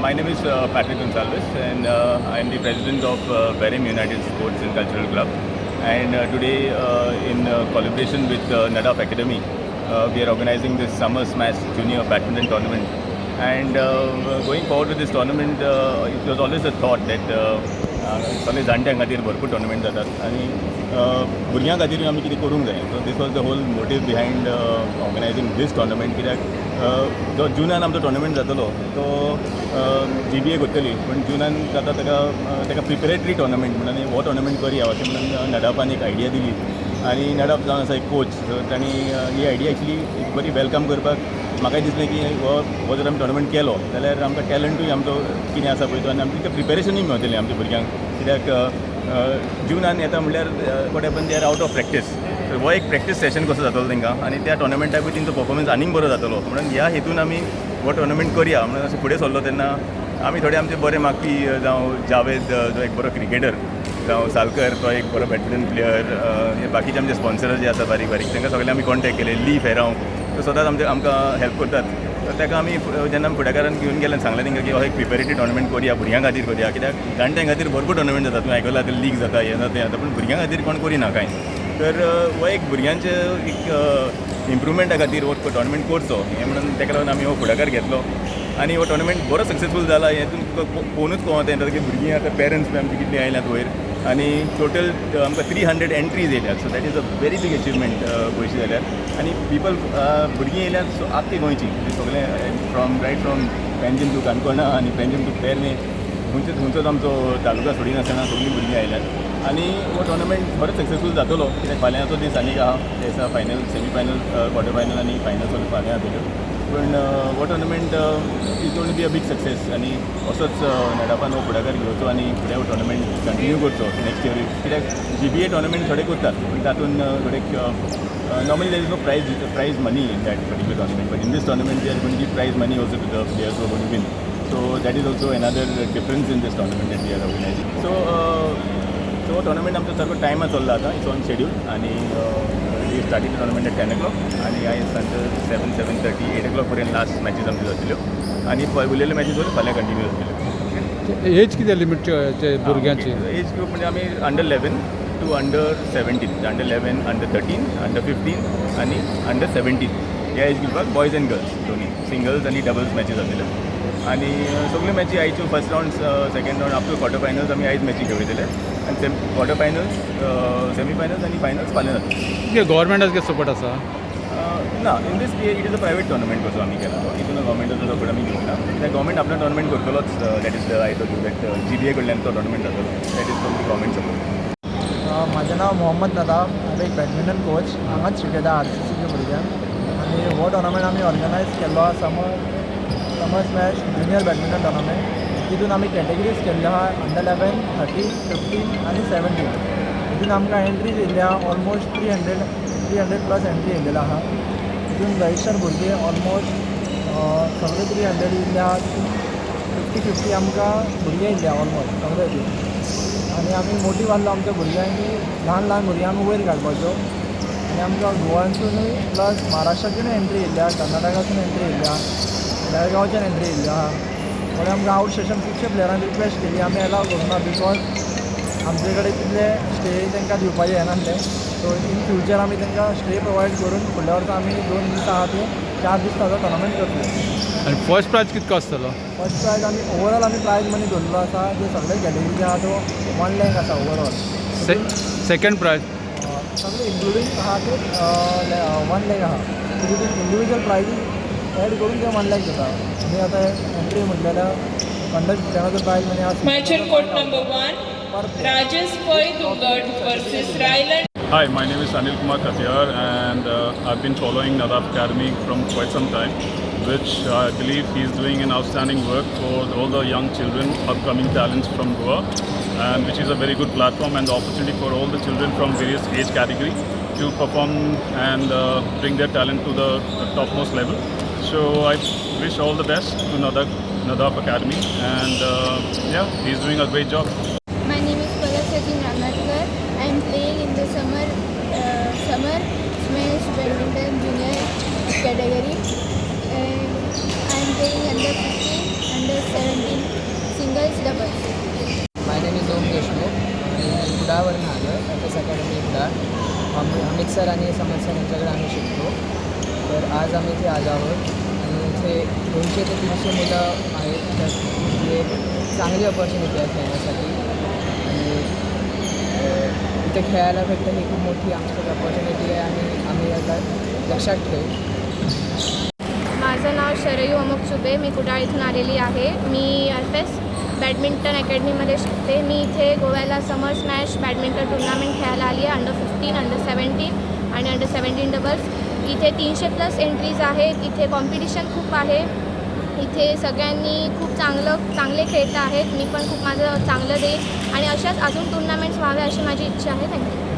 My name is Patrick Gonsalves, and I am the president of Verim United Sports and Cultural Club. And today, in collaboration with Nadaf Academy, we are organizing this Summer Smash Junior Badminton Tournament. And going forward with this tournament, it was always a thought that सगळे जाणट्यां खातीर भरपूर tournament जातात आनी भुरग्यां खातीर आमी कितें करूंक जाय. So this was the whole motive behind organising this tournament. कित्याक जो जुनान आमचो टोर्नामेंट जातलो तो GBA करतली, पूण जुनान जाता ताका प्रिपेरेटरी टोर्नामेंट म्हणून आनी हो टोर्नामेंट करया अशें म्हणून नडाफान एक आयडिया दिली. आनी नडाफ जावन आसा एक कोच, सो तांणी ही आयडिया एक्चुली एक बरी वेलकम करपाक म्हाकाय दिसलें की हो जर आमी टोर्नामेंट केलो जाल्यार आमकां टॅलंटूय आमचो कितें आसा पळय तो आनी आमचें प्रिपेरेशनूय मेळटलें आमच्या भुरग्यांक. कित्याक जुनान येता म्हणल्यार what happen they are out of practice. हो एक प्रॅक्टीस सेशन कसो जातलो तांकां आनी त्या टोर्नामेंटाकूय तेंचो परफॉर्मन्स आनीक बरो जातलो म्हणून ह्या हेतून आमी हो टोर्नामेंट करया म्हणून अशें फुडें सरलो. तेन्ना आमी थोडे आमचे बरे मागपी जावं जावेद जो एक बरो क्रिकेटर, जावं सालकर तो एक बरो बॅडमिंटन प्लेयर, बाकीचे आमचे स्पॉन्सर जे आसा बारीक बारीक तांकां सगळे आमी कॉन्टेक्ट केले. ली फेरांव तो सदांच आमकां हेल्प करतात. तर ताका आमी जेन्ना फुडाकारान घेवन गेले सांगलें तांकां की हो एक प्रिपेरेटरी टोर्नामेंट करया, भुरग्यां खातीर करया. कित्याक जाणट्यां खातीर भरपूर टोर्नामेंट जाता, तुवें आयकलां ते लीग जाता, हें जाता तें जाता, पूण भुरग्यां खातीर कोण करिना कांय. तर हो एक भुरग्यांचे एक इम्प्रुवमेंटा खातीर हो टोर्नामेंट करचो हें म्हणून ताका लागून आमी हो फुडाकार घेतलो. आनी हो टोर्नामेंट बरो सक्सेसफूल जाला. हेतून तुका पळोवनूच कळटा येता की भुरगीं आतां पेरंट्स बी आमचे कितलीं आयल्यात वयर आनी टोटल आमकां 300 एंट्रीज येयल्यात. So that is a very big achievement पळयशी जाल्यार. आनी पिपल भुरगीं येयल्यात सो आख्खे गोंयची सगळें रायट फ्रॉम पेंजीम टू काणकोणा आनी पेंजीम टू पेरने खंयचोच आमचो तालुका सोडिनासतना सगळीं भुरगीं आयल्यात. आनी हो टोर्नामेंट बरो सक्सेसफूल जातलो. कित्याक फाल्यांचो दीस आनीक आहा, ते दिसा final, semi final, quarter final आनी फायनल फाल्यां जातल्यो. पूण हो tournament is going to be a big success. आनी असोच नडाफान हो फुडाकार घेवचो आनी फुडें हो टोर्नामेंट कंटिन्यू करचो नेक्स्ट इयर. कित्याक GBA टोर्नामेंट थोडे करतात पूण तातूंत थोडे normally there is no prize money in that particular tournament, but in this tournament they are going to give prize money also to the players who are going to win. So that is also another difference in this tournament that we are organizing. So tournament आमचो सारको टायमार चल्ला आतां, it's on schedule. आनी we started tournament at 10 o'clock आनी आयज सांजचे 7:30 8 o'clock पर्यंत लास्ट मॅचीस आमच्यो जातल्यो आनी उरलेल्यो मॅचीस वयर फाल्यां कंटिन्यू जातल्यो. एज कितें लिमीट भुरग्यांची? एज ग्रुप म्हणजे आमी under 11 to under 17, under 11, under 13, under 15 आनी under 17 ह्या एज ग्रुपाक बॉयज एंड गर्ल्स दोनी सिंगल्स आनी डबल्स मॅचीस जातल्यो. आनी सगल्यो मॅची आयच्यो first round, second round up to quarter finals आमी आयज मॅची खेळटले आनी क्वॉर्टर फायनल्स, सेमी फायनल्स आनी फायनल्स फाल्यां जातले. गव्हर्मेंटाचो कितें सपोर्ट आसा? ना, in this it is a private tournament कसो आमी केला. हितून गव्हर्मेंटाचो सपोर्ट आमी घेवंक ना. कित्याक गव्हर्मेंट आपलो टोर्नामेंट करतलोच. That is I told you that GBA कडल्यान तो टोर्नामेंट जातलो. That is from the government support. म्हजें नांव मोहम्मद नदाफ. हांव एक बॅडमिंटन कोच हांगाच शिकयता RCCच्या भुरग्यांक. आनी हो टोर्नामेंट आमी ऑर्गनायज केल्लो आसा समर स्मॅश जुनियर बॅडमिंटन टोर्नामेंट. तितून आमी कॅटेगरीज केल्ले आहा अंडर 11, 13, 15 आनी 17. तितून आमकां एंट्रीज येयल्ली आहा ऑलमोस्ट 300 प्लस एंट्री येयल्लेलो आहा. तितून रजिस्टर भुरगे ऑलमोस्ट सगळे 300 येयल्ले आहा. 50-50 आमकां भुरगे येयल्ले आहा ऑलमोस्ट सगळे हितून. आनी आमी मोटीव आहलो आमच्या भुरग्यांक की ल्हान भुरग्यांक वयर घालपाचो. आनी आमकां गोवानसूनूय प्लस महाराष्ट्राच्यानूय एंट्री येयल्ली आहा, कर्नाटकासून एंट्री येयल्ली आहा, बेळगांवच्यान एंट्री येयल्ली आहा. थोडे आमकां आउट स्टेशन खुबशे प्लेयरांनी रिक्वेस्ट केली, आमी एलाव करूं ना बिकॉज आमचे कडेन तितले स्टे तांकां दिवपाचें हें नासलें. सो इन फ्युचर आमी तांकां स्टे प्रोवायड करून फुडल्या वर्सा आमी 2 दीस आहा ते 4 दीस ताचो टोर्नामेंट करतले. आनी फर्स्ट प्रायज कितको आसतलो? फर्स्ट प्रायज आमी ओवरऑल आमी प्रायज मनी दवरलो आसा. जे सगळे कॅटेगरीचे आहा तो 1 lakh आसा ओवरऑल. सेकंड प्रायज सगळे इन्क्लुडींग आहा ते 1 lakh आहा. तितून इंडिविज्युअल प्रायजीस एड करून ते 1 lakh जाता. आमी आतां एंट्री म्हटल्यार कंडक्ट तेणाचो प्रायज म्हणजे आसा. Match court number 1, Rajesh Poi Dugat versus Ryland. Hi, my name is Anil Kumar Katiyar and I've been following Nadaf Academy from quite some time, which I believe he's doing an outstanding work for all the young children, upcoming talents from Goa, and which is a very good platform and the opportunity for all the children from various age category to perform and bring their talent to the topmost level. So I wish all the best to Nadaf Academy and yeah, he's doing a great job. My name is Palak Sachin Ramatkar. I am playing in the summer smash badminton junior category. I am playing under 15, under 17 sir आणि समज sir यांच्याकडे आम्ही शिकतो. तर आज आम्ही इथे आलो आहोत आणि इथे 200 ते 300 मुलं आहेत. तर म्हणजे चांगली अपॉर्च्युनिटी आहे खेळण्यासाठी आणि इथे खेळायला भेटतं ही खूप मोठी आमच्यासाठी अपॉर्च्युनिटी आहे आणि आम्ही आता लक्षात ठेवू. माझं नाव शरयू अमुक चुबे, मी कुडाळ इथून आलेली आहे. मी FS बॅडमिंटन अकॅडमीमध्ये शिकते. मी इथे गोव्याला समर स्मॅश बॅडमिंटन टुर्नामेंट खेळायला आली आहे. अंडर 15, अंडर 17 आणि अंडर 17 डबल्स. इथे 300+ एंट्रीज आहेत. इथे कॉम्पिटिशन खूप आहे. इथे सगळ्यांनी खूप चांगले खेळत आहेत. मी पण खूप माझं चांगलं देईन आणि अशाच अजून टुर्नामेंट्स व्हाव्या अशी माझी इच्छा आहे. थँक्यू.